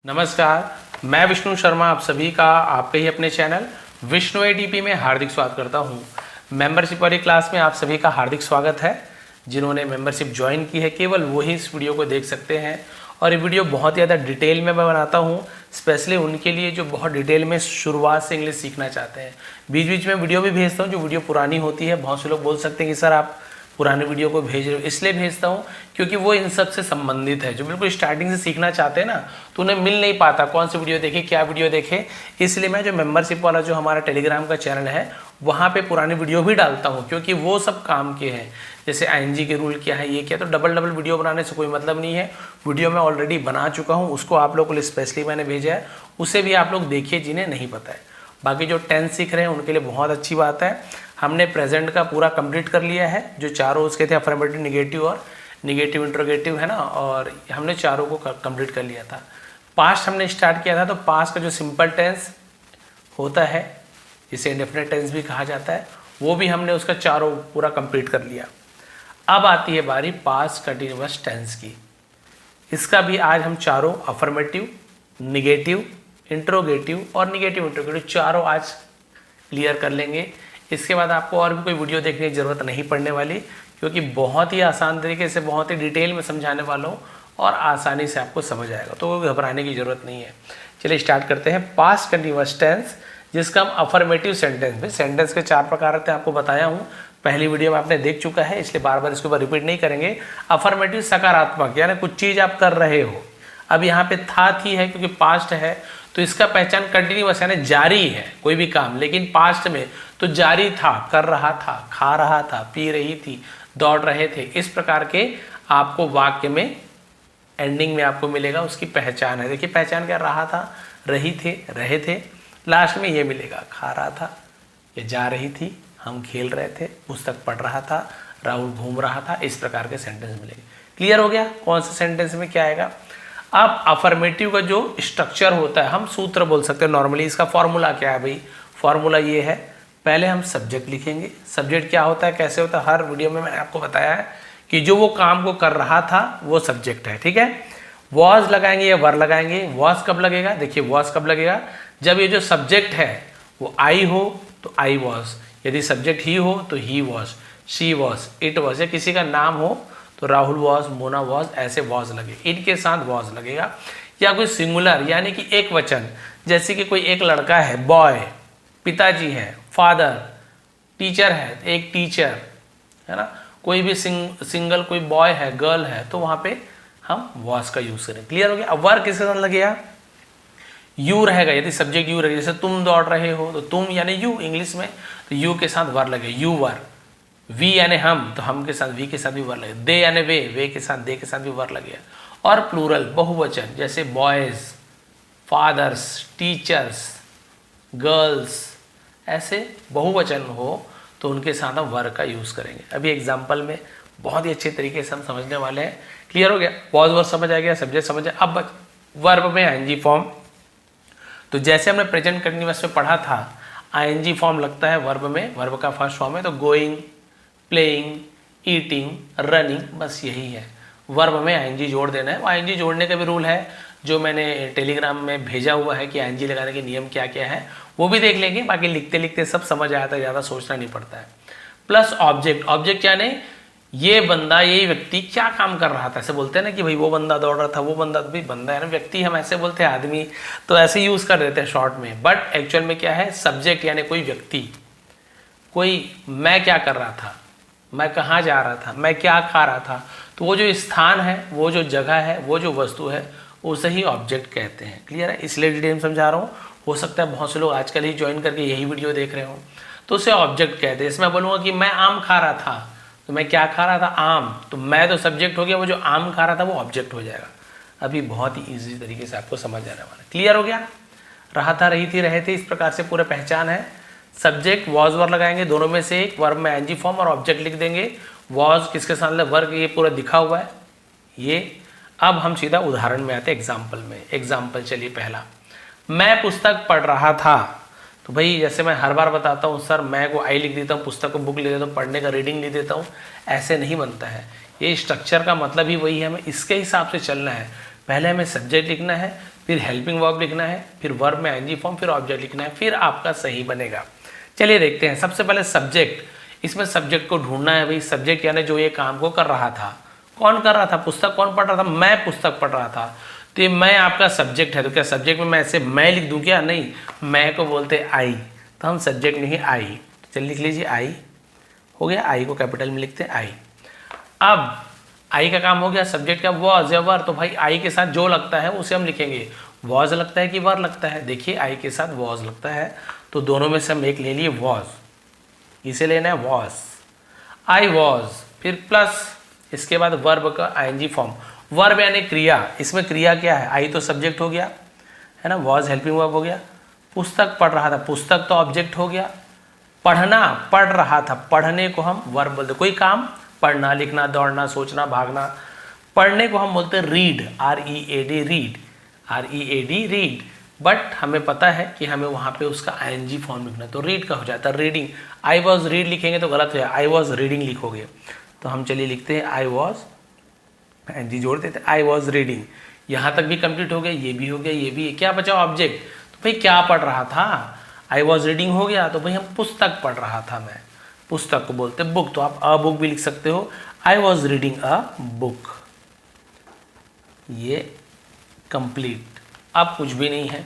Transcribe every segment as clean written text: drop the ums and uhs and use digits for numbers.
नमस्कार, मैं विष्णु शर्मा आप सभी का आपके ही अपने चैनल विष्णु एडीपी में हार्दिक स्वागत करता हूं। मेंबरशिप वाली क्लास में आप सभी का हार्दिक स्वागत है। जिन्होंने मेंबरशिप ज्वाइन की है केवल वही इस वीडियो को देख सकते हैं और ये वीडियो बहुत ज़्यादा डिटेल में मैं बनाता हूं, स्पेशली उनके लिए जो बहुत डिटेल में शुरुआत से इंग्लिश सीखना चाहते हैं। बीच बीच में वीडियो भी भेजता हूँ जो वीडियो पुरानी होती है। बहुत से लोग बोल सकते हैं कि सर आप पुराने वीडियो को भेज रहे हो, इसलिए भेजता हूँ क्योंकि वो इन सब से संबंधित है। जो बिल्कुल स्टार्टिंग से सीखना चाहते हैं ना, तो उन्हें मिल नहीं पाता कौन सी वीडियो देखे, क्या वीडियो देखे। इसलिए मैं जो मेंबरशिप वाला जो हमारा टेलीग्राम का चैनल है वहाँ पे पुरानी वीडियो भी डालता हूँ, क्योंकि वो सब काम के हैं। जैसे आईएनजी के रूल क्या है, ये क्या, तो डबल वीडियो बनाने से कोई मतलब नहीं है। वीडियो मैं ऑलरेडी बना चुका हूँ, उसको आप लोगों के लिए स्पेशली मैंने भेजा है, उसे भी आप लोग देखिए जिन्हें नहीं पता है। बाकी जो 10th सीख रहे हैं उनके लिए बहुत अच्छी बात है। हमने प्रेजेंट का पूरा कंप्लीट कर लिया है। जो चारों उसके थे अफर्मेटिव, निगेटिव और निगेटिव इंट्रोगेटिव है ना, और हमने चारों को कंप्लीट कर लिया था। पास्ट हमने स्टार्ट किया था, तो पास्ट का जो सिंपल टेंस होता है जिसे इंडेफिनिट टेंस भी कहा जाता है, वो भी हमने उसका चारों पूरा कंप्लीट कर लिया। अब आती है बारी पास्ट कंटिन्यूअस टेंस की। इसका भी आज हम चारों अफर्मेटिव, निगेटिव, इंट्रोगेटिव और निगेटिव इंट्रोगेटिव चारों आज क्लियर कर लेंगे। इसके बाद आपको और भी कोई वीडियो देखने की ज़रूरत नहीं पड़ने वाली, क्योंकि बहुत ही आसान तरीके से बहुत ही डिटेल में समझाने वाला हूँ और आसानी से आपको समझ आएगा, तो घबराने की ज़रूरत नहीं है। चलिए स्टार्ट करते हैं। पास्ट कंटिन्यूअस टेंस, जिसका हम अफर्मेटिव सेंटेंस में, सेंटेंस के 4 प्रकार होते हैं, आपको बताया हूँ। पहली वीडियो में आपने देख चुका है, इसलिए बार बार इसके ऊपर रिपीट नहीं करेंगे। अफर्मेटिव सकारात्मक, यानी कुछ चीज़ आप कर रहे हो। अब यहाँ पे था थी है क्योंकि पास्ट है, तो इसका पहचान कंटिन्यूअस यानी जारी है कोई भी काम, लेकिन पास्ट में तो जारी था, कर रहा था, खा रहा था, पी रही थी, दौड़ रहे थे। इस प्रकार के आपको वाक्य में एंडिंग में आपको मिलेगा, उसकी पहचान है। देखिए पहचान क्या, रहा था, रही थे, रहे थे, लास्ट में ये मिलेगा, खा रहा था, ये जा रही थी, हम खेल रहे थे, पुस्तक पढ़ रहा था, राहुल घूम रहा था। इस प्रकार के सेंटेंस मिलेंगे। क्लियर हो गया कौन से सेंटेंस में क्या आएगा। अब अफर्मेटिव का जो स्ट्रक्चर होता है, हम सूत्र बोल सकते हैं नॉर्मली। इसका फॉर्मूला क्या है भाई, फॉर्मूला ये है, पहले हम सब्जेक्ट लिखेंगे। सब्जेक्ट क्या होता है, कैसे होता है, हर वीडियो में मैंने आपको बताया है कि जो वो काम को कर रहा था वो सब्जेक्ट है, ठीक है। वॉज लगाएंगे या वर लगाएंगे। वॉज कब लगेगा, देखिए वॉज कब लगेगा, जब ये जो सब्जेक्ट है वो आई हो तो आई वॉज, यदि सब्जेक्ट ही हो तो he was, she was, it was, या किसी का नाम हो तो राहुल वॉज, मोना वॉज, ऐसे वॉज लगे, इनके साथ वॉज लगेगा। या कोई सिंगुलर यानी कि एक वचन, जैसे कि कोई एक लड़का है, बॉय, पिताजी है, फादर, टीचर है, एक टीचर है ना, कोई भी सिंगल कोई बॉय है, गर्ल है, तो वहां पे हम वॉज का यूज करें। क्लियर हो गया। अब वर्क किसके साथ लगेगा, यू रहेगा, यदि सब्जेक्ट यू रहेगा। जैसे तुम दौड़ रहे हो तो तुम यानी यू इंग्लिश में, तो यू के साथ वर लगे, यू वर। वी यानी हम, तो हम के साथ वी के साथ भी वर लगे। दे यानी वे के साथ दे के साथ भी वर लगे। और प्लूरल बहुवचन, जैसे बॉयज, फादर्स, टीचर्स, गर्ल्स, ऐसे बहुवचन हो तो उनके साथ हम वर का यूज करेंगे। अभी एग्जाम्पल में बहुत ही अच्छे तरीके से हम समझने वाले हैं। क्लियर हो गया, पॉज वर्ब समझ आ गया, सब्जेक्ट समझ आ। अब वर्ब में आईएनजी फॉर्म, तो जैसे हमने प्रेजेंट कंटिन्यूअस में पढ़ा था, आईएनजी फॉर्म लगता है वर्ब में, वर्ब का फर्स्ट फॉर्म है, तो गोइंग, प्लेइंग, ईटिंग, रनिंग, बस यही है। वर्ब में आईएनजी जोड़ देना है। आईएनजी जोड़ने का भी रूल है जो मैंने टेलीग्राम में भेजा हुआ है कि आईएनजी लगाने के नियम क्या क्या है, वो भी देख लेंगे। बाकी लिखते लिखते सब समझ आता है, ज़्यादा सोचना नहीं पड़ता है। प्लस ऑब्जेक्ट, ऑब्जेक्ट यानी ये बंदा, ये व्यक्ति क्या काम कर रहा था। ऐसे बोलते हैं ना कि भाई वो बंदा दौड़ रहा था, वो बंदा, तो भाई बंदा है ना, व्यक्ति हम ऐसे बोलते हैं, आदमी तो ऐसे यूज कर देते हैं शॉर्ट में, बट एक्चुअल में क्या है, सब्जेक्ट यानी कोई व्यक्ति, कोई मैं क्या कर रहा था, मैं कहाँ जा रहा था, मैं क्या खा रहा था, तो वो जो स्थान है, वो जो जगह है, वो जो वस्तु है, उसे ही ऑब्जेक्ट कहते हैं। क्लियर है, इसलिए डिटेल समझा रहा हूँ। हो सकता है बहुत से लोग आजकल ही ज्वाइन करके यही वीडियो देख रहे हो, तो उसे ऑब्जेक्ट कहते हैं। इसमें बोलूँगा कि मैं आम खा रहा था, तो मैं क्या खा रहा था, आम, तो मैं तो सब्जेक्ट हो गया, वो जो आम खा रहा था वो ऑब्जेक्ट हो जाएगा। अभी बहुत ही ईजी तरीके से आपको समझ आने वाला है। क्लियर हो गया, रहा था, रही थी, रहे थे, इस प्रकार से पूरा पहचान है। सब्जेक्ट वॉज वर लगाएंगे, दोनों में से एक, वर्ब में आईएनजी फॉर्म और ऑब्जेक्ट लिख देंगे। वॉज किसके साथ लगे, वर्ग, ये पूरा दिखा हुआ है ये। अब हम सीधा उदाहरण में आते हैं, एग्जाम्पल में। एग्जाम्पल चलिए पहला, मैं पुस्तक पढ़ रहा था, तो भाई जैसे मैं हर बार बताता हूँ सर, मैं को आई लिख देता हूँ, पुस्तक को बुक लिख देता हूँ, पढ़ने का रीडिंग लिख देता हूँ, ऐसे नहीं बनता है। ये स्ट्रक्चर का मतलब ही वही है, हमें इसके हिसाब से चलना है। पहले हमें सब्जेक्ट लिखना है, फिर हेल्पिंग वर्ब लिखना है, फिर वर्ब में आईएनजी फॉर्म, फिर ऑब्जेक्ट लिखना है, फिर आपका सही बनेगा। चलिए देखते हैं। सबसे पहले सब्जेक्ट, इसमें सब्जेक्ट को ढूंढना है भाई। सब्जेक्ट यानी जो ये काम को कर रहा था। कौन कर रहा था? पुस्तक कौन पढ़ रहा था? मैं पुस्तक पढ़ रहा था। तो ये मैं आपका सब्जेक्ट है। तो क्या सब्जेक्ट में मैं ऐसे मैं लिख दूं क्या? नहीं, मैं को बोलते आई, तो हम सब्जेक्ट में ही आई। चलिए लिख लीजिए आई, हो गया। आई को कैपिटल में लिखते हैं आई। अब आई का काम हो गया। सब्जेक्ट का वॉज या वर, तो भाई आई के साथ जो लगता है उसे हम लिखेंगे। वॉज लगता है कि वर लगता है? देखिए आई के साथ वॉज लगता है, तो दोनों में से हम एक ले लिए वॉज, इसे लेना है वॉज। आई वॉज, फिर प्लस इसके बाद वर्ब का आईएनजी फॉर्म। वर्ब यानी क्रिया, इसमें क्रिया क्या है? आई तो सब्जेक्ट हो गया है ना, वॉज हेल्पिंग वर्ब हो गया। पुस्तक पढ़ रहा था, पुस्तक तो ऑब्जेक्ट हो गया। पढ़ना, पढ़ रहा था, पढ़ने को हम वर्ब बोलते। कोई काम, पढ़ना, लिखना, दौड़ना, सोचना, भागना, पढ़ने को हम बोलते हैं read, READ read, READ read. But हमें पता है कि हमें वहाँ पे उसका आईएनजी फॉर्म लिखना है, तो रीड का हो जाता है रीडिंग। आई वॉज रीड लिखेंगे तो गलत हो जाए, आई वॉज रीडिंग लिखोगे। तो हम चलिए लिखते हैं आई वॉज, आईएनजी जोड़ देते हैं, आई वॉज रीडिंग। यहाँ तक भी कंप्लीट हो गया, ये भी हो गया, ये भी। क्या बचा? ऑब्जेक्ट। तो भाई क्या पढ़ रहा था? आई वॉज रीडिंग हो गया, तो भाई हम पुस्तक पढ़ रहा था मैं, पुस्तक को बोलते बुक। तो आप अ बुक भी लिख सकते हो, I was reading a book. ये कंप्लीट। अब कुछ भी नहीं है।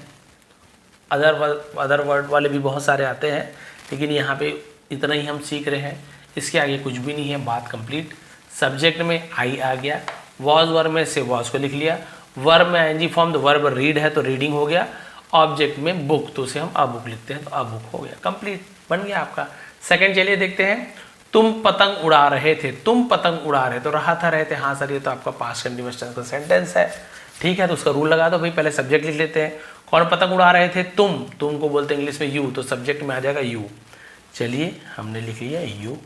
अदर वर्ड वाले भी बहुत सारे आते हैं, लेकिन यहाँ पे इतना ही हम सीख रहे हैं। इसके आगे कुछ भी नहीं है, बात कंप्लीट। सब्जेक्ट में आई आ गया, वॉज वर्ब में से वॉज को लिख लिया, वर्ब में आईएनजी फॉर्म, तो वर्ब रीड है तो रीडिंग हो गया। ऑब्जेक्ट में बुक, तो उसे हम अ बुक लिखते हैं, तो अ बुक हो गया, कंप्लीट बन गया आपका। सेकंड चलिए देखते हैं। तुम पतंग उड़ा रहे थे, तुम पतंग उड़ा रहे, तो रहा था, रहे थे। हाँ सर, ये तो आपका पास्ट कंटीन्यूअस टेंस का सेंटेंस है, ठीक है। तो उसका रूल लगा दो भाई। पहले सब्जेक्ट लिख लेते हैं। कौन पतंग उड़ा रहे थे? तुम को बोलते हैं इंग्लिश में यू, तो सब्जेक्ट में आ जाएगा यू। चलिए हमने लिख लिया यू।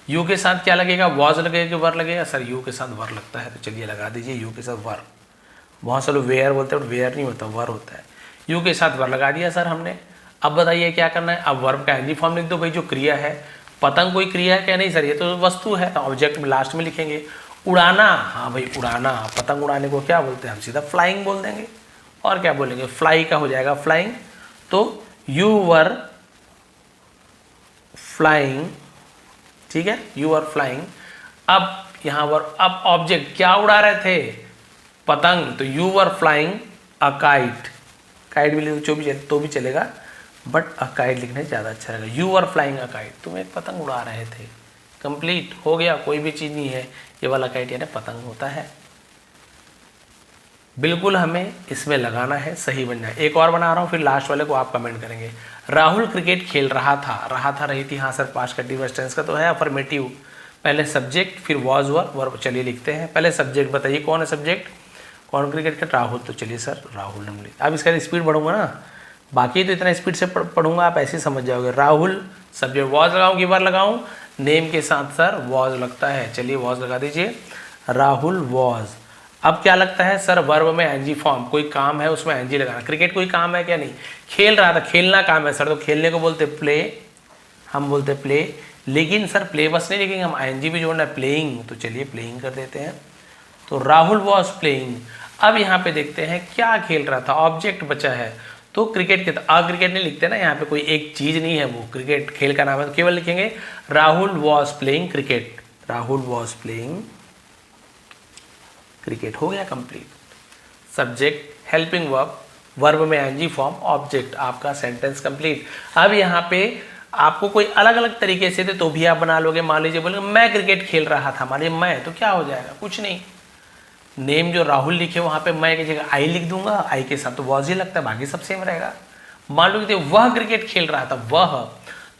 यू के साथ क्या लगेगा? वॉज लगेगा कि वर लगेगा? सर यू के साथ वर लगता है, तो चलिए लगा दीजिए यू के साथ वर। बहुत से लोग वेयर बोलते हैं, वेयर नहीं होता, वर होता है। यू के साथ वर लगा दिया सर हमने। अब बताइए क्या करना है? अब वर्ब का आईएनजी फॉर्म लिख दो भाई। जो क्रिया है, पतंग कोई क्रिया है क्या? नहीं सर, ये तो वस्तु है, तो ऑब्जेक्ट में लास्ट में लिखेंगे। उड़ाना, हाँ भाई उड़ाना, पतंग उड़ाने को क्या बोलते हैं? हम सीधा फ्लाइंग बोल देंगे। और क्या बोलेंगे? फ्लाई का हो जाएगा फ्लाइंग। तो यू वर फ्लाइंग, ठीक है, यू वर फ्लाइंग। अब यहाँ पर अब ऑब्जेक्ट क्या उड़ा रहे थे? पतंग, तो you were flying a kite. Kite भी लिखे तो भी चलेगा, बट अ काइट लिखने ज़्यादा अच्छा रहेगा। You were flying a kite, तुम एक पतंग उड़ा रहे थे। कंप्लीट हो गया, कोई भी चीज़ नहीं है। ये वाला काइट यानी पतंग होता है। बिल्कुल हमें इसमें लगाना है, सही बन जाए। एक और बना रहा हूँ, फिर लास्ट वाले को आप कमेंट करेंगे। राहुल क्रिकेट खेल रहा था, रहा था, रही थी। हाँ सर, पास्ट कंटीन्यूअस टेंस का तो है अफर्मेटिव। पहले सब्जेक्ट, फिर वॉज वर्ब। चलिए लिखते हैं। पहले सब्जेक्ट बताइए, कौन है सब्जेक्ट? कौन क्रिकेट का? राहुल। तो चलिए सर राहुल हम लिख। अब इसका स्पीड बढ़ूंगा ना, बाकी तो इतना स्पीड से पढ़ूंगा आप ऐसे ही समझ जाओगे। राहुल सब्जेक्ट, वॉज लगाऊं कि वर लगाऊं? नेम के साथ सर वॉज लगता है, चलिए वॉज लगा दीजिए। राहुल वॉज। अब क्या लगता है सर? वर्ब में आईएनजी फॉर्म। कोई काम है उसमें आईएनजी लगाना। क्रिकेट कोई काम है क्या? नहीं। खेल रहा था, खेलना काम है सर, तो खेलने को बोलते प्ले, हम बोलते प्ले। लेकिन सर प्ले बस नहीं लिखेंगे, हम आईएनजी भी जोड़ना है, प्लेइंग। तो चलिए प्लेइंग कर देते हैं। तो राहुल वॉज प्लेइंग। अब यहाँ पे देखते हैं क्या खेल रहा था, ऑब्जेक्ट बचा है, तो क्रिकेट के क्रिकेट नहीं लिखते ना, यहाँ पे कोई एक चीज नहीं है, वो क्रिकेट खेल का नाम है, तो केवल लिखेंगे Rahul was playing cricket. Rahul was playing cricket, हो गया complete. Subject, helping verb, verb में आईएनजी फॉर्म, ऑब्जेक्ट, आपका सेंटेंस कंप्लीट। अब यहाँ पे आपको कोई अलग अलग तरीके से थे तो भी आप बना लोगे। मान लीजिए बोलेंगे मैं क्रिकेट खेल रहा था, मान लीजिए मैं, तो क्या हो जाएगा? कुछ नहीं। नेम जो राहुल लिखे वहां पे मैं की जगह आई लिख दूंगा, आई के साथ तो वॉज ही लगता है, बाकी सब सेम रहेगा। मान लो कि वह क्रिकेट खेल रहा था, वह,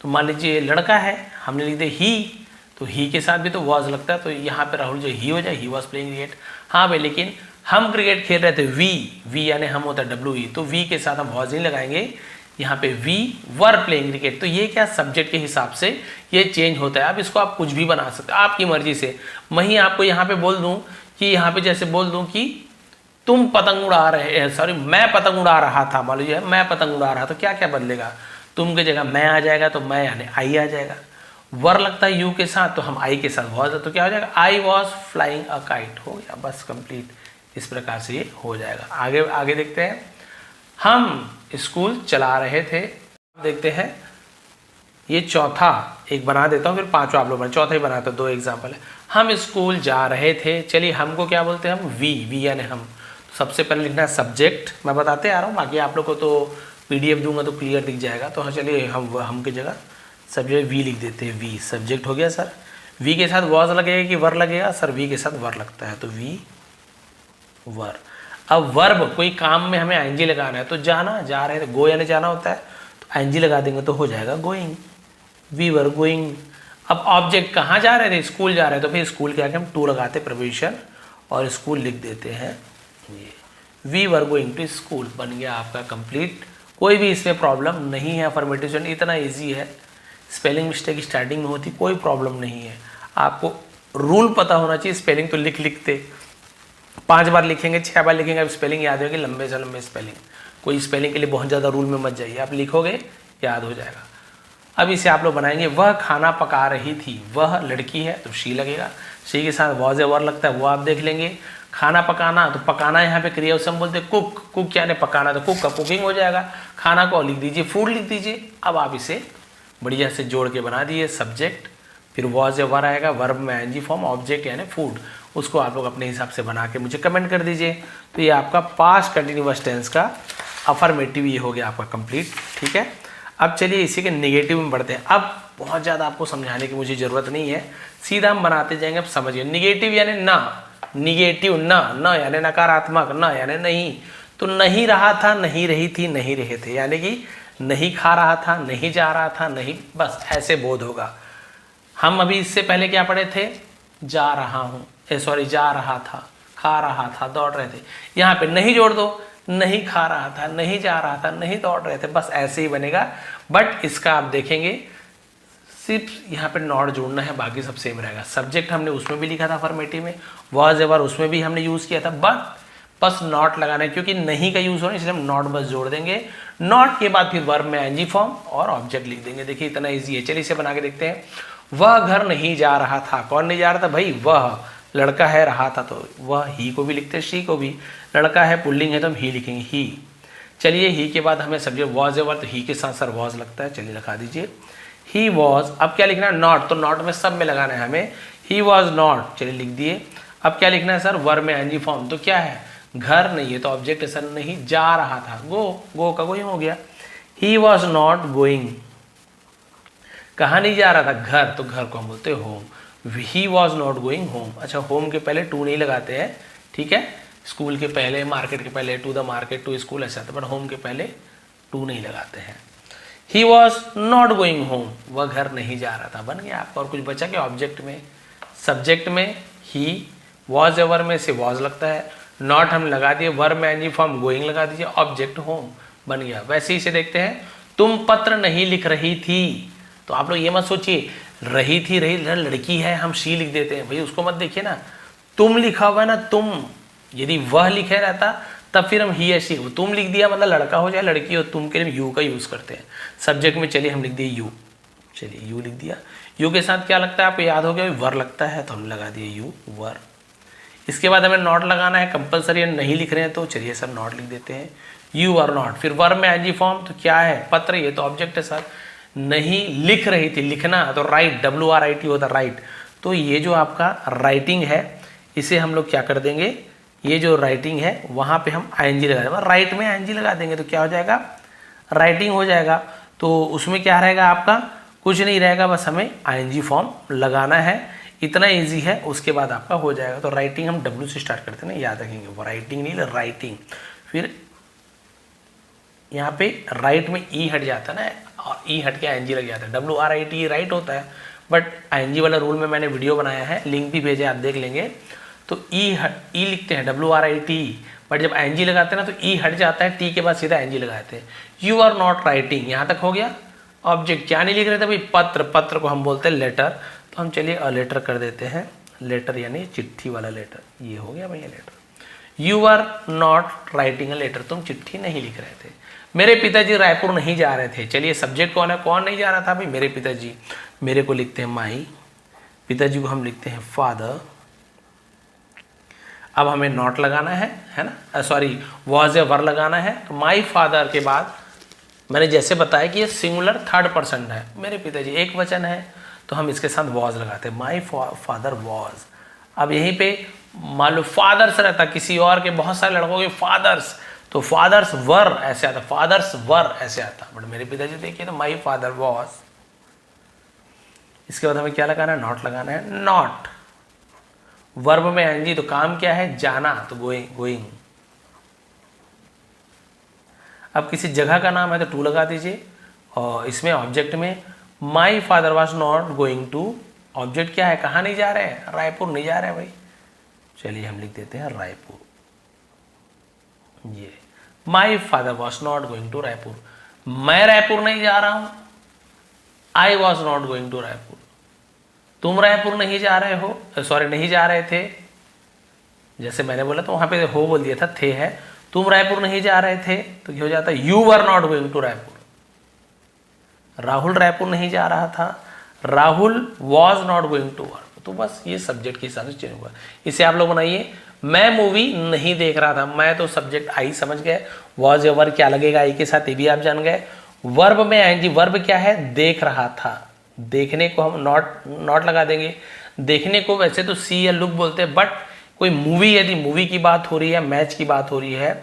तो मान लीजिए लड़का है, हमने लिख दिया ही, तो ही के साथ भी तो वॉज लगता है, तो यहाँ पे राहुल जो ही हो जाए, ही वॉज प्लेइंग क्रिकेट। हाँ भाई, लेकिन हम क्रिकेट खेल रहे थे, वी यानी हम होता है WE, तो वी के साथ हम वॉज नहीं लगाएंगे, यहाँ पे वी वर प्लेइंग क्रिकेट। तो ये क्या सब्जेक्ट के हिसाब से ये चेंज होता है। अब इसको आप कुछ भी बना सकते हो आपकी मर्जी से। मैं ही आपको यहाँ पे बोल दूं कि यहाँ पे जैसे बोल दूं कि तुम पतंग उड़ा रहे, सॉरी मैं पतंग उड़ा रहा था, मान लीजिए मैं पतंग उड़ा रहा, तो क्या क्या बदलेगा? तुम की जगह मैं आ जाएगा, तो मैं यानी आई आ जाएगा। वर लगता है यू के साथ, तो हम आई के साथ वॉज, तो क्या हो जाएगा? I was flying a kite, हो गया बस कंप्लीट। इस प्रकार से ये हो जाएगा। आगे आगे देखते हैं। हम स्कूल चला रहे थे। देखते हैं, ये चौथा एक बना देता हूँ, फिर पांचवा आप लोग बना, चौथा ही बनाता हूँ, 2 एग्जाम्पल है। हम स्कूल जा रहे थे। चलिए हमको क्या बोलते हैं हम, वी यानी हम। तो सबसे पहले लिखना है सब्जेक्ट, मैं बताते आ रहा हूँ, बाकी आप लोग को तो PDF दूंगा तो क्लियर दिख जाएगा। तो हाँ चलिए हम की जगह सब्जेक्ट वी लिख देते हैं। वी सब्जेक्ट हो गया सर। वी के साथ वॉज लगेगा कि वर लगेगा सर? वी के साथ वर लगता है, तो वी वर। अब वर्ब, कोई काम में हमें ING लगाना है, तो जाना, जा रहे थे, गो यानी जाना होता है, तो ING लगा देंगे तो हो जाएगा गोइंग, वी वर गोइंग। अब ऑब्जेक्ट कहाँ जा रहे थे, स्कूल जा रहे थे, तो फिर स्कूल के आगे हम टू लगाते प्रपोजिशन और स्कूल लिख देते हैं ये, we were going to school. बन गया आपका कंप्लीट। कोई भी इसमें प्रॉब्लम नहीं है। अफर्मेटिव इतना ईजी है, स्पेलिंग मिस्टेक स्टार्टिंग में होती, कोई प्रॉब्लम नहीं है। आपको रूल पता होना चाहिए। स्पेलिंग तो लिखते 5 बार लिखेंगे, 6 बार लिखेंगे, अब स्पेलिंग याद होगी, लंबे से लंबे स्पेलिंग। कोई स्पेलिंग के लिए बहुत ज़्यादा रूल में मत जाइए, आप लिखोगे याद हो जाएगा। अब इसे आप लोग बनाएंगे। वह खाना पका रही थी। वह लड़की है तो शी लगेगा, शी के साथ वॉज ए वर लगता है, वो आप देख लेंगे। खाना पकाना, तो पकाना यहाँ पे क्रिया उससे हम बोलते हैं कुक। कुक यानी पकाना, तो कुक का कुकिंग हो जाएगा। खाना को लिख दीजिए, फूड लिख दीजिए। अब आप इसे बढ़िया से जोड़ के बना दिए। सब्जेक्ट, फिर वॉज ए वर आएगा, वर्ब में ING फॉर्म, ऑब्जेक्ट यानी फूड। उसको आप लोग अपने हिसाब से बना के मुझे कमेंट कर दीजिए। तो ये आपका पास्ट कंटिन्यूअस टेंस का अफर्मेटिव ये हो गया आपका कंप्लीट। ठीक है, अब चलिए इसी के नेगेटिव में बढ़ते हैं। अब बहुत ज़्यादा आपको समझाने की मुझे ज़रूरत नहीं है, सीधा हम बनाते जाएंगे। अब समझिए, निगेटिव यानी ना, निगेटिव ना यानी नकारात्मक, ना यानी नहीं। तो नहीं रहा था, नहीं रही थी, नहीं रहे थे, यानी कि नहीं खा रहा था, नहीं जा रहा था, नहीं, बस ऐसे बोध होगा। हम अभी इससे पहले क्या पढ़े थे, जा रहा हूँ, सॉरी जा रहा था, खा रहा था, दौड़ रहे थे। यहाँ पे नहीं जोड़ दो, नहीं खा रहा था, नहीं जा रहा था, नहीं दौड़ रहे थे, बस ऐसे ही बनेगा। बट इसका आप देखेंगे सिर्फ यहाँ पे नॉट जोड़ना है, बाकी सब सेम रहेगा। सब्जेक्ट हमने उसमें भी लिखा था अफर्मेटिव में, वॉज एवर उसमें भी हमने यूज़ किया था, बस नॉट लगाना है, क्योंकि नहीं का यूज़ हो रहा है इसलिए हम नॉट बस जोड़ देंगे। नॉट के बाद फिर वर्ब में ING फॉर्म और ऑब्जेक्ट लिख देंगे। देखिए इतना ईजी है। चलिए इसे बना के देखते हैं। वह घर नहीं जा रहा था। कौन नहीं जा रहा था भाई? वह। लड़का है, रहा था, तो वह। ही को भी लिखते, शी को भी। लड़का है पुल्लिंग है तो हम ही लिखेंगे, ही। चलिए ही के बाद हमें सब्जेक्ट वॉज एवर, तो ही के साथ सर वॉज लगता है, चलिए लिखा दीजिए ही वॉज। अब क्या लिखना है? नॉट, तो नॉट में सब में लगाना है हमें। ही वॉज नॉट, चलिए लिख दिए। अब क्या लिखना है सर? वर्ब में ING फॉर्म, तो क्या है? घर नहीं है तो ऑब्जेक्ट है सर, नहीं जा रहा था, गो का गोइंग हो गया। ही वॉज नॉट गोइंग, कहाँ नहीं जा रहा था? घर, तो घर को हम बोलते हैं home. He was not going home. अच्छा, होम के पहले टू नहीं लगाते हैं, ठीक है, स्कूल के पहले, मार्केट के पहले, to the market, to school ऐसा था, बट होम के पहले टू नहीं लगाते हैं। He was not going home, वह घर नहीं जा रहा था। बन गया आपका। और कुछ बचा क्या? ऑब्जेक्ट में, सब्जेक्ट में ही, वॉज एवर में से वॉज लगता है, नॉट हम लगा दिए, वर्ब में ING फॉर्म गोइंग लगा दीजिए, ऑब्जेक्ट होम, बन गया। वैसे ही से देखते हैं। तुम पत्र नहीं लिख रही थी, तो आप लोग ये मत सोचिए रही थी, लड़की है हम शी लिख देते हैं, भाई उसको मत देखिए ना। तुम लिखा हुआ है ना, तुम, यदि वह लिखे रहता तब फिर हम ही या शी, तुम लिख दिया मतलब लड़का हो जाए, लड़की हो, तुम के लिए यू का यूज करते हैं। सब्जेक्ट में चलिए हम लिख दिए यू, चलिए यू लिख दिया। यू के साथ क्या लगता है आपको याद हो गया? वर लगता है, तो हम लगा दिए यू, वर। इसके बाद हमें नॉट लगाना है कंपलसरी, नहीं लिख रहे हैं तो चलिए सर नॉट लिख देते हैं, यू आर नॉट। फिर वर्ब में ING फॉर्म, तो क्या है? पत्र, ये तो ऑब्जेक्ट है सर। नहीं लिख रही थी, लिखना, तो राइट, WRIT होता राइट। तो ये जो आपका राइटिंग है, इसे हम लोग क्या कर देंगे, ये जो राइटिंग है वहाँ पे हम ING लगा देंगे, राइट में ING लगा देंगे, तो क्या हो जाएगा? राइटिंग हो जाएगा। तो उसमें क्या रहेगा आपका? कुछ नहीं रहेगा, बस हमें ING फॉर्म लगाना है, इतना ईजी है। उसके बाद आपका हो जाएगा। तो राइटिंग हम W से स्टार्ट करते हैं ना, याद रखेंगे, वो राइटिंग नहीं, राइटिंग। फिर यहाँ पे राइट में ई हट जाता है ना, और ई हट के ING लग जाता है। WRIT राइट होता है, बट ING वाला रूल में मैंने वीडियो बनाया है, लिंक भी भेजे, आप देख लेंगे। तो ई लिखते हैं WRIT, बट जब ING लगाते हैं ना तो ई हट जाता है, टी के बाद सीधा ING लगाते हैं। यू आर नॉट राइटिंग, यहाँ तक हो गया। ऑब्जेक्ट क्या नहीं लिख रहे थे भाई? पत्र, पत्र को हम बोलते हैं लेटर, तो हम चलिए अ लेटर कर देते हैं। लेटर यानी चिट्ठी वाला लेटर, ये हो गया भैया letter. You are not writing a letter, तुम चिट्ठी नहीं लिख रहे थे। मेरे पिताजी रायपुर नहीं जा रहे थे। चलिए सब्जेक्ट कौन है? कौन नहीं जा रहा था भाई? मेरे पिताजी। मेरे को लिखते हैं माई, पिताजी को हम लिखते हैं फादर। अब हमें नॉट लगाना है ना, सॉरी वॉज या वर लगाना है। तो माई फादर के बाद मैंने जैसे बताया कि ये सिंगुलर थर्ड पर्सन है, मेरे पिताजी एक वचन है, तो हम इसके साथ वॉज लगाते हैं, माई फादर वॉज। अब यहीं पे मान लो फादर्स रहता, किसी और के बहुत सारे लड़कों के फादर्स, तो फादर्स वर ऐसे आता, फादर्स वर ऐसे आता, बट मेरे पिताजी देखिए तो माई फादर वॉज। इसके बाद हमें क्या लगाना है, नॉट लगाना है। नॉट वर्ब में एनजी, तो काम क्या है, जाना, तो गोइंग। अब किसी जगह का नाम है तो टू लगा दीजिए, और इसमें ऑब्जेक्ट में my father was not going to, object क्या है, कहाँ नहीं जा रहे हैं, रायपुर नहीं जा रहे हैं भाई, चलिए हम लिख देते हैं रायपुर। ये my father was not going to Raipur, मैं रायपुर नहीं जा रहा हूं, I was not going to Raipur. तुम रायपुर नहीं जा रहे हो, सॉरी नहीं जा रहे थे, जैसे मैंने बोला तो वहां पे हो बोल दिया था, थे है, तुम रायपुर नहीं जा रहे थे तो क्या हो जाता है, you were not going to Raipur. Rahul Raipur नहीं जा रहा था, Rahul was not going to work. तो बस ये सब्जेक्ट के हिसाब से चेंज हुआ। इसे आप लोग बनाइए, मैं मूवी नहीं देख रहा था, मैं तो सब्जेक्ट आई समझ गए, वॉज या वर्ब क्या लगेगा आई के साथ, ये भी आप जान गए। वर्ब में आएंगे, वर्ब क्या है, देख रहा था, देखने को हम नॉट लगा देंगे। देखने को वैसे तो सी या लुक बोलते हैं, बट कोई मूवी, यदि मूवी की बात हो रही है, मैच की बात हो रही है,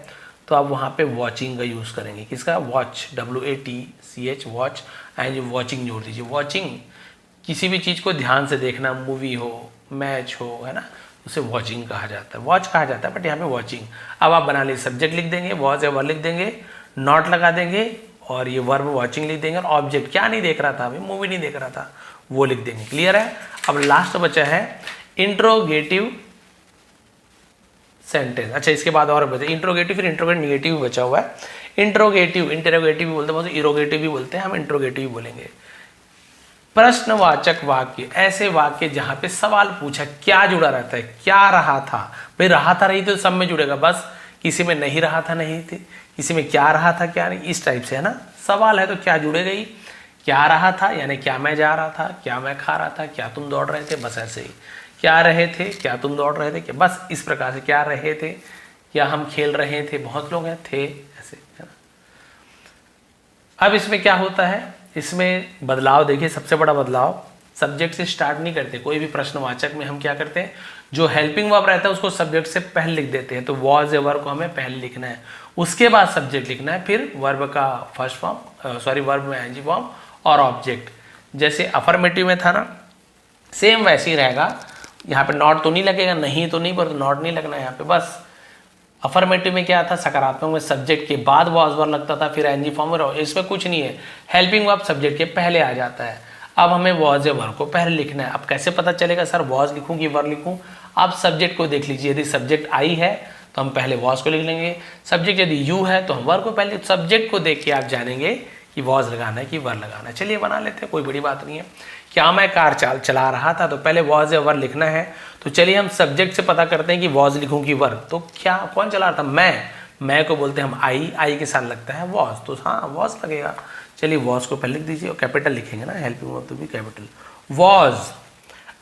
तो आप वहाँ पे वॉचिंग का यूज़ करेंगे। किसका, watch, WATCH watch, and watching जोड़ दीजिए। वॉचिंग किसी भी चीज़ को ध्यान से देखना, मूवी हो, मैच हो, है ना, उसे वॉचिंग कहा जाता है, वॉच कहा जाता है, बट यहाँ पे वॉचिंग। अब आप बना लीजिए, सब्जेक्ट लिख देंगे, वॉच या वर्ब लिख देंगे, नॉट लगा देंगे, और ये वर्ब वॉचिंग लिख देंगे, और ऑब्जेक्ट क्या नहीं देख रहा था, अभी मूवी नहीं देख रहा था, वो लिख देंगे। क्लियर है। अब लास्ट बचा है इंट्रोगेटिव सेंटेंस। अच्छा, इसके बाद और बचा इंट्रोगेटिव, फिर इंट्रोगेटिव निगेटिव बचा हुआ है। इंट्रोगेटिव भी बोलते हैं, बहुत इरोगेटिव भी बोलते हैं, हम इंट्रोगेटिव बोलेंगे। प्रश्नवाचक वाक्य, ऐसे वाक्य जहां पे सवाल पूछा, क्या जुड़ा रहता है, क्या रहा था, भाई रहा था रही तो सब में जुड़ेगा, बस किसी में नहीं रहा था नहीं थे, किसी में क्या रहा था क्या नहीं, इस टाइप से, है ना। सवाल है तो क्या जुड़ेगा ही, क्या रहा था यानी क्या मैं जा रहा था, क्या मैं खा रहा था, क्या तुम दौड़ रहे थे, बस ऐसे ही। क्या रहे थे, क्या तुम दौड़ रहे थे, क्या, बस इस प्रकार से। क्या रहे थे, क्या हम खेल रहे थे, बहुत लोग हैं, थे, ऐसे, है ना। अब इसमें क्या होता है, इसमें बदलाव देखिए, सबसे बड़ा बदलाव, सब्जेक्ट से स्टार्ट नहीं करते। कोई भी प्रश्नवाचक में हम क्या करते हैं, जो हेल्पिंग वर्ब रहता है उसको सब्जेक्ट से पहले लिख देते हैं। तो वॉज या वर्ब को हमें पहले लिखना है, उसके बाद सब्जेक्ट लिखना है, फिर वर्ब का फर्स्ट फॉर्म, सॉरी वर्ब में आईएनजी फॉर्म और ऑब्जेक्ट। जैसे अफर्मेटिव में था ना, सेम वैसे ही रहेगा। यहाँ पे नॉट तो नहीं लगेगा, नहीं तो नहीं, पर नॉट नहीं लगना है यहाँ पे। बस अफर्मेटिव में क्या था, सकारात्मक में सब्जेक्ट के बाद वॉज वर्ब लगता था, फिर एनजी फॉर्म में। इसमें कुछ नहीं है, हेल्पिंग वर्ब सब्जेक्ट के पहले आ जाता है। अब हमें वॉज या वर्ब को पहले लिखना है। अब कैसे पता चलेगा सर वॉज लिखूं कि वर्ब लिखूं, आप सब्जेक्ट को देख लीजिए। यदि सब्जेक्ट आई है तो हम पहले वॉज को लिख लेंगे, सब्जेक्ट यदि यू है तो हम वर्ब को पहले। सब्जेक्ट को देख के आप जानेंगे कि वॉज लगाना है कि वर्ब लगाना है। चलिए बना लेते हैं, कोई बड़ी बात नहीं है। क्या मैं कार चला रहा था, तो पहले वॉज या वर्ब लिखना है। तो चलिए हम सब्जेक्ट से पता करते हैं कि वॉज लिखूं कि वर्ब। तो क्या कौन चला रहा था, मैं को बोलते हैं हम आई के साथ लगता है वॉज, तो हाँ वॉज लगेगा। चलिए वॉज को पहले लिख दीजिए, और कैपिटल लिखेंगे ना, हेल्पिंग वर्ब तो भी कैपिटल, वॉज।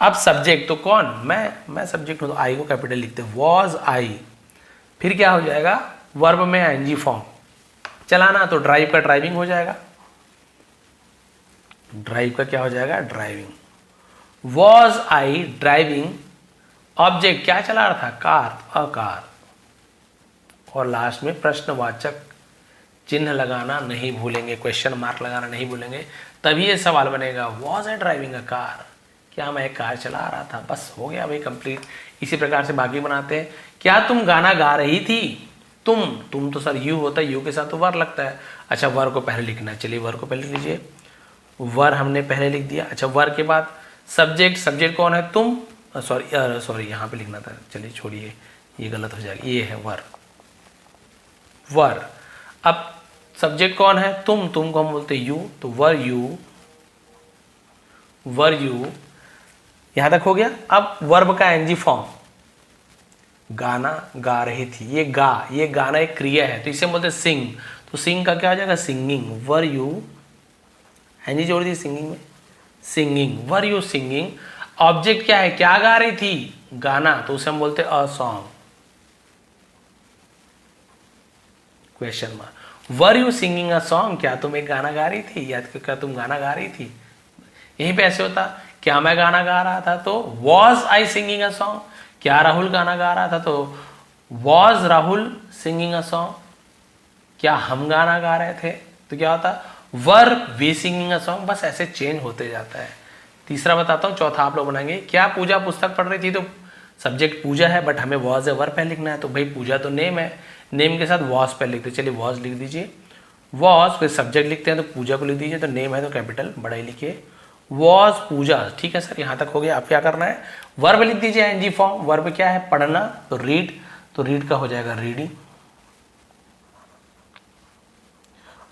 अब सब्जेक्ट तो कौन, मैं सब्जेक्ट हूं तो आई को कैपिटल लिखते हैं, वॉज आई। फिर क्या हो जाएगा, वर्ब में आईएनजी फॉर्म, चलाना तो ड्राइव का ड्राइविंग हो जाएगा, ड्राइव का क्या हो जाएगा, driving. Was I driving, object क्या चला रहा था, कार, अ कार। और लास्ट में प्रश्नवाचक चिन्ह लगाना नहीं भूलेंगे, क्वेश्चन मार्क लगाना नहीं भूलेंगे, तभी ये सवाल बनेगा, was I driving a car, क्या मैं एक कार चला रहा था। बस हो गया भाई कंप्लीट। इसी प्रकार से बाकी बनाते हैं। क्या तुम गाना गा रही थी, तुम तो सर यू होता है, यू के साथ तो वर लगता है। अच्छा वर को पहले लिखना है, चलिए वर को पहले लिख लीजिए, वर हमने पहले लिख दिया। अच्छा वर के बाद सब्जेक्ट कौन है, तुम, सॉरी यहाँ पे लिखना था, चलिए छोड़िए ये गलत हो जाएगा, ये है वर। अब सब्जेक्ट कौन है, तुम को हम बोलते यू, तो वर यू, यहां तक हो गया। अब वर्ब का एनजी फॉर्म, गाना गा रही थी, ये गाना एक क्रिया है, तो इसे बोलते सिंग, तो सिंग का क्या हो जाएगा, सिंगिंग। वर यू, एनजी जोड़ दी सिंगिंग में, singing, were you singing. Object क्या है, क्या गा रही थी, गाना, तो उसे हम बोलते a song. Question mark. Were you singing a song, क्या तुम एक गाना गा रही थी, या क्या तुम गाना गा रही थी। यहीं पे ऐसे होता, क्या मैं गाना गा रहा था, तो was I singing a song. क्या राहुल गाना गा रहा था, तो was Rahul singing a song. क्या हम गाना गा रहे थे, तो क्या होता, were we singing a song. बस ऐसे चेंज होते जाता है। तीसरा बताता हूँ, चौथा आप लोग बनाएंगे। क्या पूजा पुस्तक पढ़ रही थी, तो सब्जेक्ट पूजा है, बट हमें वॉज है वर पे लिखना है, तो भाई पूजा तो नेम है, नेम के साथ वॉज पे लिखते, चलिए वॉज लिख दीजिए। वॉज फिर सब्जेक्ट लिखते हैं, तो पूजा को लिख दीजिए, तो नेम है तो कैपिटल बड़ा ही लिखिए, वॉज पूजा। ठीक है सर, यहाँ तक हो गया। आप क्या करना है, वर्ब लिख दीजिए एनजी फॉर्म। वर्ब क्या है, पढ़ना, तो रीड, तो रीड का हो जाएगा reading.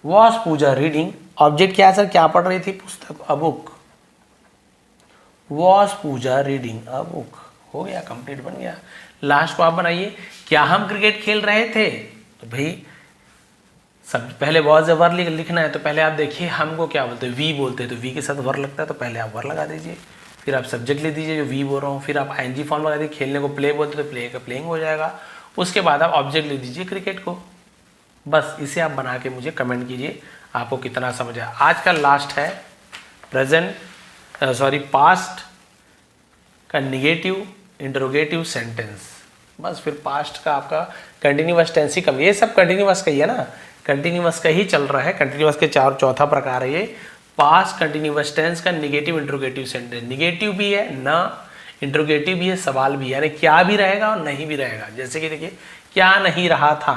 Was Pooja reading. Object क्या है सर, क्या पढ़ रही थी, पुस्तक, a book. Was Pooja reading a book. हो गया, कंप्लीट बन गया। लास्ट को आप बनाइए, क्या हम क्रिकेट खेल रहे थे, तो भाई सब पहले वॉज वर लिखना है, तो पहले आप देखिए हमको क्या बोलते हैं, वी बोलते हैं, तो वी के साथ वर लगता है, तो पहले आप वर लगा दीजिए। फिर आप सब्जेक्ट लिख दीजिए जो वी बोल रहा हूँ, फिर आप आईएनजी फॉर्म लगा दीजिए। खेलने को प्ले बोलते हैं, तो प्ले का प्लेइंग हो जाएगा। उसके बाद आप ऑब्जेक्ट लिख दीजिए क्रिकेट को। बस इसे आप बना के मुझे कमेंट कीजिए आपको कितना समझ आया। आज का लास्ट है पास्ट का निगेटिव इंटरोगेटिव सेंटेंस। बस फिर पास्ट का आपका कंटिन्यूअस टेंस ही कम, ये सब कंटिन्यूअस का ही है ना, कंटिन्यूअस का ही चल रहा है। कंटिन्यूअस के चौथा प्रकार है ये, पास्ट कंटिन्यूअस टेंस का निगेटिव इंटरोगेटिव सेंटेंस। निगेटिव भी है ना, इंटरोगेटिव भी है, सवाल भी है, यानी क्या भी रहेगा और नहीं भी रहेगा। जैसे कि देखिए, क्या नहीं रहा था,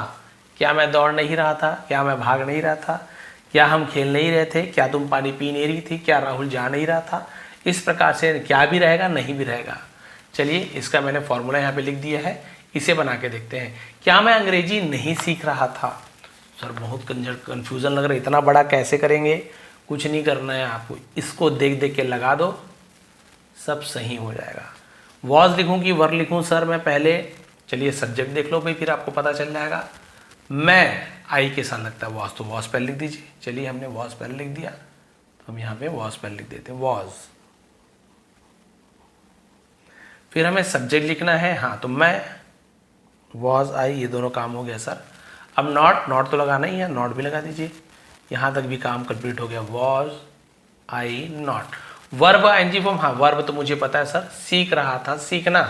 क्या मैं दौड़ नहीं रहा था, क्या मैं भाग नहीं रहा था, क्या हम खेल नहीं रहे थे, क्या तुम पानी पी नहीं रही थी, क्या राहुल जा नहीं रहा था। इस प्रकार से क्या भी रहेगा, नहीं भी रहेगा। चलिए, इसका मैंने फॉर्मूला यहाँ पे लिख दिया है, इसे बना के देखते हैं। क्या मैं अंग्रेजी नहीं सीख रहा था। सर बहुत कन्फ्यूज़न लग रहा है, इतना बड़ा कैसे करेंगे। कुछ नहीं करना है आपको, इसको देख देख के लगा दो, सब सही हो जाएगा। वॉज लिखूँ कि वर लिखूँ सर मैं पहले, चलिए सब्जेक्ट देख लो भाई, फिर आपको पता चल जाएगा। मैं आई के साथ लगता है वॉज, तो वॉज पहले लिख दीजिए। चलिए हमने वॉज पहले लिख दिया, तो हम यहाँ पे वॉज पहले लिख देते हैं, वॉज। फिर हमें सब्जेक्ट लिखना है, हाँ तो मैं, वॉज आई, ये दोनों काम हो गया सर। अब नॉट, नॉट तो लगाना ही है, नॉट भी लगा दीजिए। यहाँ तक भी काम कंप्लीट हो गया, was I not. Verb NG form, हाँ वर्ब तो मुझे पता है सर, सीख रहा था, सीखना,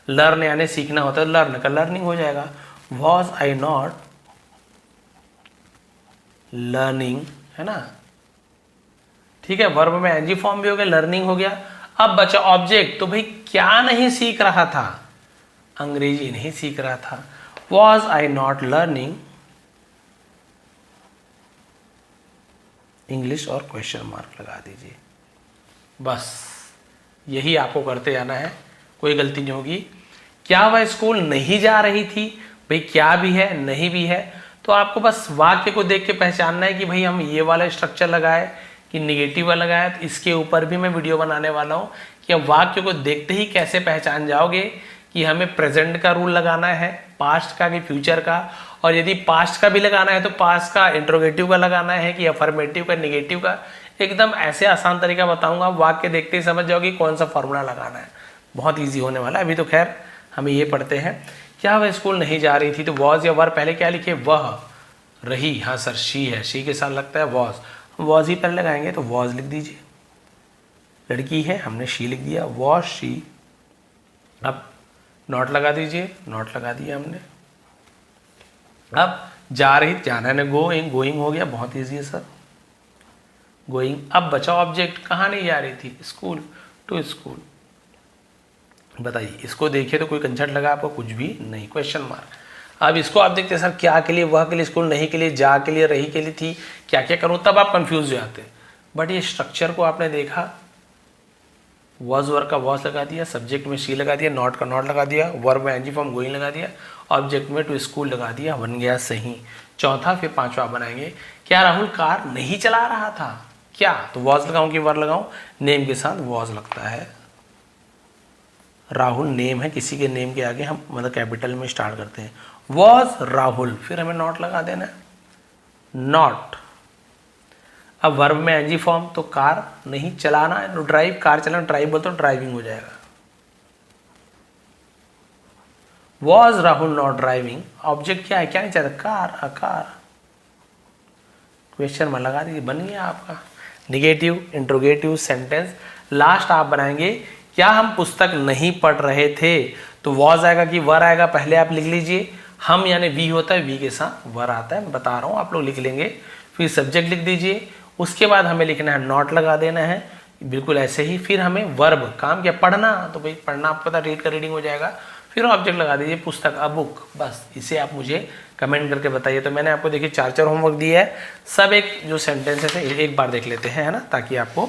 लर्न यानी सीखना होता है, लर्न का लर्निंग हो जाएगा। वॉज आई नॉट लर्निंग, है ना। ठीक है, वर्ब में एनजी फॉर्म भी हो गया, लर्निंग हो गया। अब बचा ऑब्जेक्ट, तो भाई क्या नहीं सीख रहा था, अंग्रेजी नहीं सीख रहा था। Was I not learning English, और क्वेश्चन मार्क लगा दीजिए। बस यही आपको करते जाना है, कोई गलती नहीं होगी। क्या वह स्कूल नहीं जा रही थी, भाई क्या भी है नहीं भी है, तो आपको बस वाक्य को देख के पहचानना है कि भाई हम ये वाला स्ट्रक्चर लगाए कि निगेटिव वाला लगाया। तो इसके ऊपर भी मैं वीडियो बनाने वाला हूँ कि अब वाक्य को देखते ही कैसे पहचान जाओगे कि हमें प्रेजेंट का रूल लगाना है, पास्ट का कि फ्यूचर का, और यदि पास्ट का भी लगाना है तो पास्ट का इंट्रोगेटिव का लगाना है कि अफर्मेटिव का, निगेटिव का। एकदम ऐसे आसान तरीका बताऊंगा, वाक्य देखते ही समझ जाओगे कौन सा फॉर्मूला लगाना है, बहुत ईजी होने वाला है। अभी तो खैर हमें ये पढ़ते हैं। क्या वह स्कूल नहीं जा रही थी, तो वॉज या वर पहले क्या लिखे, वह रही, हाँ सर शी है, शी के साथ लगता है वॉज, वॉज ही पहले लगाएंगे, तो वॉज लिख दीजिए। लड़की है, हमने शी लिख दिया, वॉज शी। अब नॉट लगा दीजिए, नॉट लगा दिया हमने। अब जा रही, जाना है, गोइंग, गोइंग हो गया, बहुत ईजी है सर, गोइंग। अब बचा ऑब्जेक्ट, कहाँ नहीं जा रही थी, स्कूल, टू स्कूल। बताइए, इसको देखिए तो कोई कंसर्ट लगा आपको, कुछ भी नहीं, क्वेश्चन मार्क। अब इसको आप देखते हैं सर, क्या के लिए, वह के लिए, स्कूल नहीं के लिए, जा के लिए, रही के लिए थी, क्या क्या करूं, तब आप कंफ्यूज हो जाते हैं। बट ये स्ट्रक्चर को आपने देखा, वॉज वर्ब का वॉज लगा दिया, सब्जेक्ट में शी लगा दिया, नॉट का नॉट लगा दिया, वर्ब में एनजी फॉर्म गोइंग लगा दिया, ऑब्जेक्ट में टू स्कूल लगा दिया, बन गया सही। चौथा, फिर पांचवा बनाएंगे। क्या राहुल कार नहीं चला रहा था, क्या, तो वॉज लगाऊं कि वर लगाऊं, नेम के साथ वॉज लगता है। राहुल नेम है, किसी के नेम के आगे हम मतलब कैपिटल में स्टार्ट करते हैं, वॉज राहुल, फिर हमें नॉट लगा देना है, नॉट। अब वर्ब में एनजी फॉर्म, तो कार नहीं चलाना है, तो ड्राइव, कार चलाना, ड्राइव बोलते तो ड्राइविंग हो जाएगा। Was Rahul not driving, object क्या है, क्या नहीं चाहता, कार, अ कार, क्वेश्चन में लगा दीजिए, बन गया आपका निगेटिव इंट्रोगेटिव सेंटेंस। लास्ट आप बनाएंगे क्या हम पुस्तक नहीं पढ़ रहे थे, तो वॉज आएगा कि वर आएगा, पहले आप लिख लीजिए। हम यानी वी होता है, वी के साथ वर आता है, मैं बता रहा हूँ, आप लोग लिख लेंगे। फिर सब्जेक्ट लिख दीजिए, उसके बाद हमें लिखना है नॉट लगा देना है, बिल्कुल ऐसे ही। फिर हमें वर्ब, काम क्या, पढ़ना, तो भाई पढ़ना आपको पता, रीड का रीडिंग हो जाएगा। फिर ऑब्जेक्ट लगा दीजिए पुस्तक, अ बुक, बस इसे आप मुझे कमेंट करके बताइए। तो मैंने आपको देखिए 4 होमवर्क दिया है, सब एक जो सेंटेंसेस है एक बार देख लेते हैं, है ना, ताकि आपको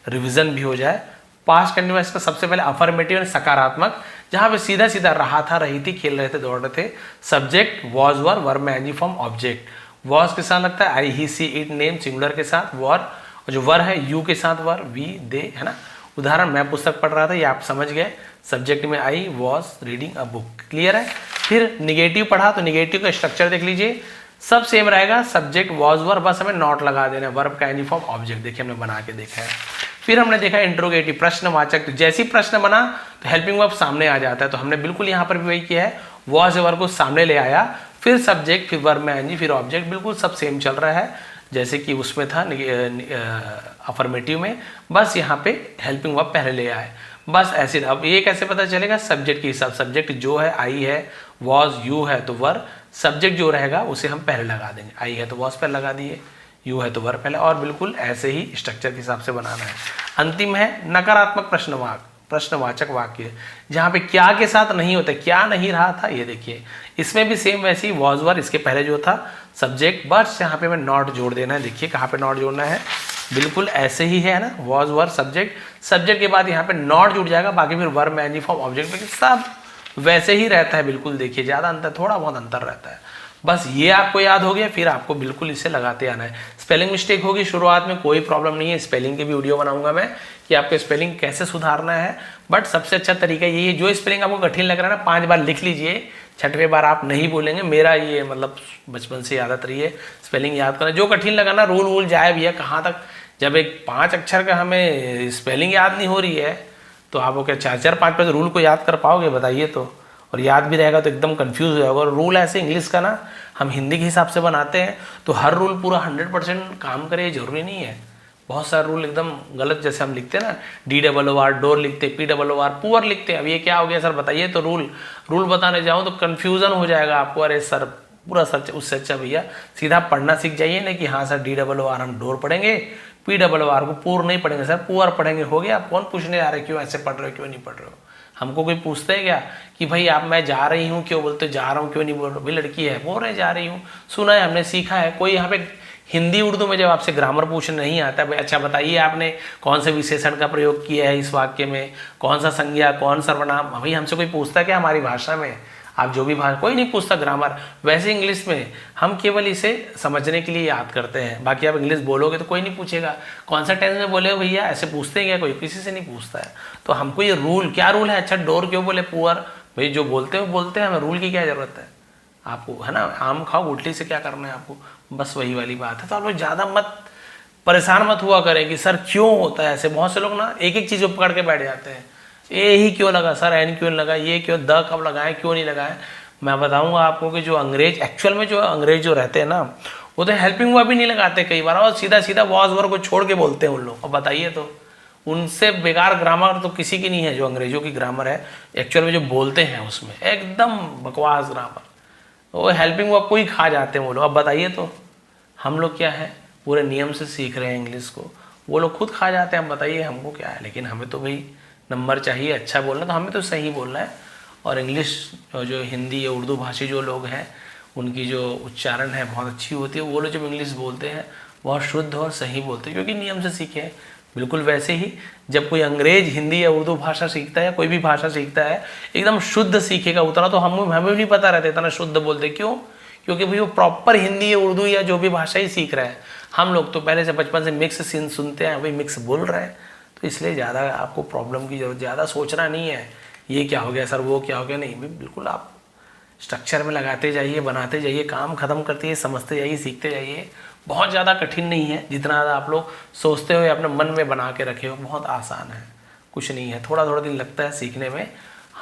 रिवीजन भी हो जाए। पास्ट कंटिन्यूअस का सबसे पहले अफर्मेटिव यानी सकारात्मक, जहाँ पे सीधा सीधा रहा था, रही थी, खेल रहे थे, दौड़ रहे थे। सब्जेक्ट वॉज वर, वर्ब में एनजी फॉर्म ऑब्जेक्ट, वॉज के साथ लगता है आई ही सी इट नेम सिंगुलर के साथ वर, और जो वर है यू के साथ वर, वी दे, है ना। उदाहरण मैं पुस्तक पढ़ रहा था, ये आप समझ गए। सब्जेक्ट में I was reading a book, clear है। फिर निगेटिव पढ़ा तो निगेटिव का स्ट्रक्चर देख लीजिए, सब सेम रहेगा, सब्जेक्ट वॉज वर, बस हमें नॉट लगा देना है, वर्ब का एनजी फॉर्म ऑब्जेक्ट, देखिए हमने बना के देखा है। फिर हमने देखा इंट्रोगेटिव प्रश्नवाचक, तो जैसी प्रश्न बना तो हेल्पिंग वर्ब सामने आ जाता है, तो हमने बिल्कुल यहाँ पर भी वही किया है, वॉज वर्ब को सामने ले आया, फिर सब्जेक्ट, फिर वर्ब में एनजी, फिर ऑब्जेक्ट, बिल्कुल सब सेम चल रहा है जैसे कि उसमें था अफर्मेटिव में, बस यहाँ पे हेल्पिंग वर्ब पहले ले आए, बस ऐसे। अब ये कैसे पता चलेगा, सब्जेक्ट के हिसाब, सब्जेक्ट जो है आई है, वॉज यू है तो वर्ब, सब्जेक्ट जो रहेगा उसे हम पहले लगा देंगे, आई है तो वॉज पहले लगा दिए, यू है तो वर्ब पहले, और बिल्कुल ऐसे ही स्ट्रक्चर के हिसाब से बनाना है। अंतिम है नकारात्मक प्रश्नवाचक वाक्य, जहाँ पे क्या के साथ नहीं होता, क्या नहीं रहा था, ये देखिए इसमें भी सेम वैसे ही वॉज वर, इसके पहले जो था सब्जेक्ट, बस यहाँ पे मैं नॉट जोड़ देना है, देखिए कहाँ पे नॉट जोड़ना है, बिल्कुल ऐसे ही है ना, वॉज वर सब्जेक्ट, सब्जेक्ट के बाद यहाँ पे नॉट जुड़ जाएगा, बाकी फिर वर्ब में एनजी फॉर्म ऑब्जेक्ट, लेकिन सब वैसे ही रहता है, बिल्कुल देखिए ज़्यादा अंतर, थोड़ा बहुत अंतर रहता है, बस ये आपको याद हो गया। फिर आपको बिल्कुल इसे लगाते आना है। स्पेलिंग मिस्टेक होगी शुरुआत में, कोई प्रॉब्लम नहीं है, स्पेलिंग के भी वीडियो बनाऊंगा मैं कि आपको स्पेलिंग कैसे सुधारना है, बट सबसे अच्छा तरीका यही है, जो स्पेलिंग आपको कठिन लग रहा है ना, 5 बार लिख लीजिए, 6वें बार आप नहीं बोलेंगे। मेरा ये मतलब बचपन से आदत रही है स्पेलिंग याद करना, जो कठिन लगा ना, रूल जाए भैया कहाँ तक, जब एक 5 अक्षर का हमें स्पेलिंग याद नहीं हो रही है, तो आप वो क्या 4-4 5 रूल को याद कर पाओगे, बताइए तो। और याद भी रहेगा तो एकदम कंफ्यूज हो जाएगा। और रूल ऐसे इंग्लिश का ना हम हिंदी के हिसाब से बनाते हैं, तो हर रूल पूरा 100% काम करे जरूरी नहीं है, बहुत सारे रूल एकदम गलत, जैसे हम लिखते हैं ना DOOR डोर लिखते, POOR पुअर लिखते हैं। अब ये क्या हो गया सर बताइए, तो रूल बताने जाऊँ तो कन्फ्यूज़न हो जाएगा आपको, अरे सर पूरा सच, उससे अच्छा भैया सीधा पढ़ना सीख जाइए ना कि हाँ सर DOOR हम डोर पढ़ेंगे, POOR को पूर नहीं पढ़ेंगे सर, पुअर पढ़ेंगे, हो गया। आप कौन पूछने आ रहे क्यों ऐसे पढ़ रहे हो, क्यों नहीं पढ़ रहे हो, हमको कोई पूछते है क्या कि भाई आप मैं जा रही हूँ क्यों बोलते, जा रहा हूँ क्यों नहीं बोल रहे, भाई लड़की है बोल रहे जा रही हूँ, सुना है हमने सीखा है। कोई यहाँ पे हिंदी उर्दू में जब आपसे ग्रामर पूछने नहीं आता, भाई अच्छा बताइए आपने कौन से विशेषण का प्रयोग किया है इस वाक्य में, कौन सा संज्ञा, कौन सर्वनाम, भाई हमसे कोई पूछता क्या हमारी भाषा में, आप जो भी भाषा, कोई नहीं पूछता ग्रामर। वैसे इंग्लिश में हम केवल इसे समझने के लिए याद करते हैं, बाकी आप इंग्लिश बोलोगे तो कोई नहीं पूछेगा कौन सा टेंस में बोले हो भैया, ऐसे पूछते हैं क्या, कोई किसी से नहीं पूछता है। तो हमको ये रूल, क्या रूल है, अच्छा डोर क्यों बोले पुअर, भाई जो बोलते हो बोलते हैं, हमें रूल की क्या जरूरत है आपको, है ना। आम खाओ गुठली से क्या करना है आपको, बस वही वाली बात है। तो आप लोग ज़्यादा मत परेशान मत हुआ करें कि सर क्यों होता है ऐसे। बहुत से लोग ना एक एक चीज़ को पकड़ के बैठ जाते हैं, ए ही क्यों लगा सर, एन क्यों लगा, ये क्यों, द कब लगाए, क्यों नहीं लगाए। मैं बताऊंगा आपको कि जो अंग्रेज एक्चुअल में जो अंग्रेज जो रहते हैं ना, वो तो हेल्पिंग वर्ब भी नहीं लगाते कई बार, और सीधा सीधा वॉज वर्ब को छोड़ के बोलते हैं उन लोग। और बताइए तो उनसे बेकार ग्रामर तो किसी की नहीं है, जो अंग्रेजों की ग्रामर है एक्चुअल में जो बोलते हैं उसमें एकदम बकवास ग्रामर, वो हेल्पिंग वर्ब को ही खा जाते हैं वो लोग। अब बताइए तो हम लोग क्या है, पूरे नियम से सीख रहे हैं इंग्लिश को, वो लोग खुद खा जाते हैं। अब बताइए हमको क्या है, लेकिन हमें तो भाई नंबर चाहिए, अच्छा बोलना, तो हमें तो सही बोलना है। और इंग्लिश जो हिंदी या उर्दू भाषी जो लोग हैं, उनकी जो उच्चारण है बहुत अच्छी होती है, वो लोग जब इंग्लिश बोलते हैं बहुत शुद्ध और सही बोलते हैं, क्योंकि नियम से सीखे हैं। बिल्कुल वैसे ही जब कोई अंग्रेज हिंदी या उर्दू भाषा सीखता है या कोई भी भाषा सीखता है, एकदम शुद्ध सीखेगा उतना, तो हमें भी नहीं पता रहता इतना शुद्ध बोलते क्यों, क्योंकि भाई वो प्रॉपर हिंदी या उर्दू या जो भी भाषा ही सीख रहा है। हम लोग तो पहले से बचपन से मिक्स सीन सुनते हैं, वही मिक्स बोल रहे हैं, तो इसलिए ज़्यादा आपको प्रॉब्लम की जरूरत, ज़्यादा सोचना नहीं है ये क्या हो गया सर, वो क्या हो गया, नहीं, बिल्कुल आप स्ट्रक्चर में लगाते जाइए, बनाते जाइए, काम खत्म करते जाइए, समझते जाइए, सीखते जाइए। बहुत ज़्यादा कठिन नहीं है, जितना ज़्यादा आप लोग सोचते हो या अपने मन में बना के रखे हो, बहुत आसान है, कुछ नहीं है, थोड़ा थोड़ा दिन लगता है सीखने में।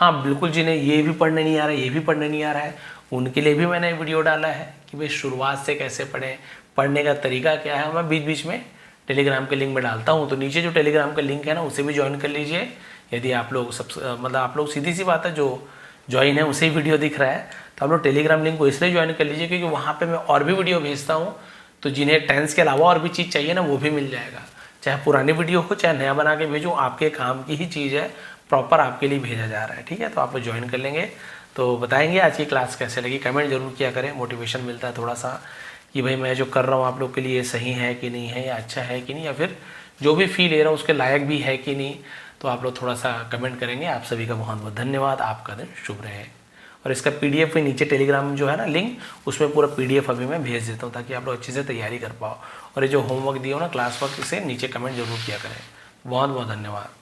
हाँ बिल्कुल, जिन्हें ये भी पढ़ने नहीं आ रहा है, ये भी पढ़ने नहीं आ रहा है, उनके लिए भी मैंने वीडियो डाला है कि भाई शुरुआत से कैसे पढ़ें, पढ़ने का तरीका क्या है। मैं बीच बीच में टेलीग्राम के लिंक में डालता हूँ, तो नीचे जो टेलीग्राम का लिंक है ना उसे भी ज्वाइन कर लीजिए। यदि आप लोग मतलब आप लोग सीधी सी बात है, जो ज्वाइन है उसे ही वीडियो दिख रहा है, तो आप लोग टेलीग्राम लिंक को इसलिए ज्वाइन कर लीजिए क्योंकि वहाँ पे मैं और भी वीडियो भेजता हूँ। तो जिन्हें टेंस के अलावा और भी चीज़ चाहिए ना वो भी मिल जाएगा, चाहे पुरानी वीडियो हो चाहे नया बना के भेजो, आपके काम की ही चीज़ है, प्रॉपर आपके लिए भेजा जा रहा है। ठीक है, तो आप ज्वाइन कर लेंगे। तो बताएंगे आज की क्लास कैसे लगी, कमेंट जरूर किया करें, मोटिवेशन मिलता है थोड़ा सा कि भाई मैं जो कर रहा हूँ आप लोग के लिए सही है कि नहीं है, या अच्छा है कि नहीं, या फिर जो भी फी ले रहा हूँ उसके लायक भी है कि नहीं। तो आप लोग थोड़ा सा कमेंट करेंगे। आप सभी का बहुत बहुत धन्यवाद, आपका दिन शुभ रहे। और इसका PDF भी नीचे टेलीग्राम जो है ना लिंक, उसमें पूरा PDF अभी मैं भेज देता हूँ ताकि आप लोग अच्छे से तैयारी कर पाओ। और ये जो होमवर्क दिया हो ना क्लास वर्क, इसे नीचे कमेंट जरूर किया करें। बहुत बहुत धन्यवाद।